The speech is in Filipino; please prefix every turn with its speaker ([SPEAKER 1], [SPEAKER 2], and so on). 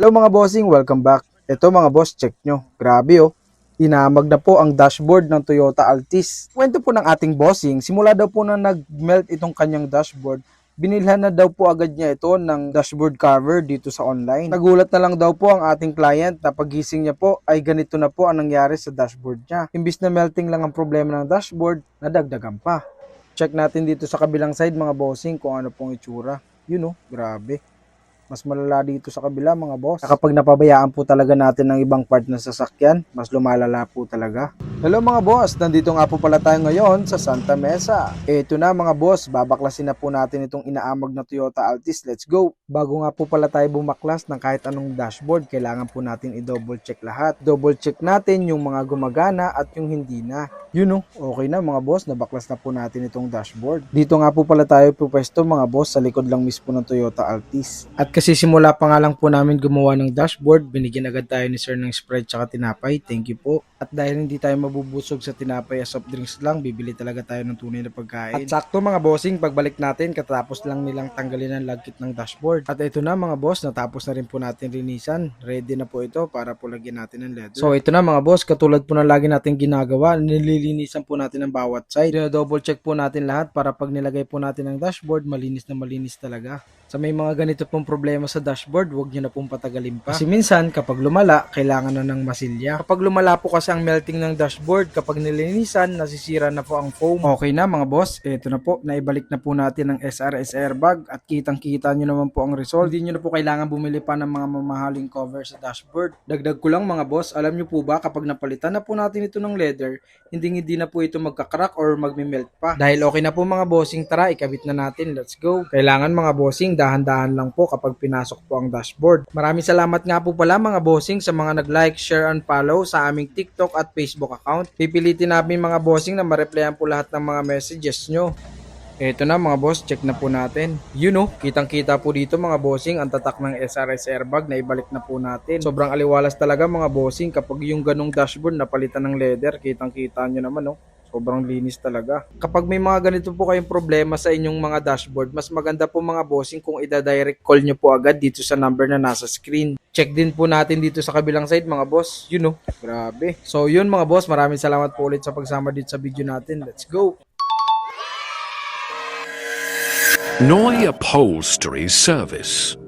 [SPEAKER 1] Hello mga bossing, welcome back. Ito mga boss, check nyo. Grabe oh. Inamag na po ang dashboard ng Toyota Altis. Kwento po ng ating bossing, simula daw po na nag-melt itong kanyang dashboard, binilhan na daw po agad niya ito ng dashboard cover dito sa online. Nagulat na lang daw po ang ating client na pagising niya po ay ganito na po ang nangyari sa dashboard niya. Imbis na melting lang ang problema ng dashboard, nadagdagan pa. Check natin dito sa kabilang side mga bossing kung ano pong itsura. Yun oh, grabe. Mas malala dito sa kabila mga boss. Kapag napabayaan po talaga natin ng ibang part ng sasakyan, mas lumalala po talaga. Hello mga boss, nandito nga po pala tayo ngayon sa Santa Mesa. Ito na mga boss, babaklasin na po natin itong inaamag na Toyota Altis. Let's go! Bago nga po pala tayo bumaklas ng kahit anong dashboard, kailangan po natin i-double check lahat. Double check natin yung mga gumagana at yung hindi na. Yun okay na mga boss, nabaklas na po natin itong dashboard. Dito nga po pala tayo pupwesto mga boss, sa likod lang mismo ng Toyota Altis. At kasi simula pa nga lang po namin gumawa ng dashboard, binigyan agad tayo ni sir ng Sprite tsaka tinapay. Thank you po. At dahil hindi tayo mabubusog sa tinapay at soft drinks lang, bibili talaga tayo ng tunay na pagkain. At sakto mga bossing, pagbalik natin, katapos lang nilang tanggalin ang lagkit ng dashboard. At ito na mga boss, natapos na rin po natin linisan. Ready na po ito para po lagyan natin ng leather. So ito na mga boss, katulad po na lagi natin ginagawa, nililinisan po natin ang bawat side. Double check po natin lahat para pag nilagay po natin ang dashboard, malinis na malinis talaga. Sa may mga ganito pong problema sa dashboard, huwag nyo na pong patagalin pa. Kasi minsan, kapag lumala, kailangan na ng masilya. Kapag lumala po kasi ang melting ng dashboard, kapag nilinisan, nasisira na po ang foam. Okay na mga boss, eto na po, naibalik na po natin ang SRS airbag at kitang-kita nyo naman po ang result. Hindi nyo na po kailangan bumili pa ng mga mamahaling cover sa dashboard. Dagdag ko lang mga boss, alam nyo po ba kapag napalitan na po natin ito ng leather, hindi na po ito magkakrak or magme-melt pa. Dahil okay na po mga bossing, tara ikabit na natin, let's go. Kailangan mga bossing, dahan-dahan lang po kapag pinasok po ang dashboard. Maraming salamat nga po pala mga bossing sa mga nag-like, share, and follow sa aming TikTok at Facebook account. Pipilitin namin mga bossing na ma-replyan po lahat ng mga messages nyo. Eto na mga boss, check na po natin. Kitang-kita po dito mga bossing ang tatak ng SRS airbag na ibalik na po natin. Sobrang aliwalas talaga mga bossing kapag yung ganong dashboard napalitan ng leather. Kitang-kita nyo naman sobrang linis talaga. Kapag may mga ganito po kayong problema sa inyong mga dashboard, mas maganda po mga bossing kung ida-direct call nyo po agad dito sa number na nasa screen. Check din po natin dito sa kabilang side mga boss. Grabe. So yun mga boss, maraming salamat po ulit sa pagsama dito sa video natin. Let's go!
[SPEAKER 2] Noi Upholstery Service.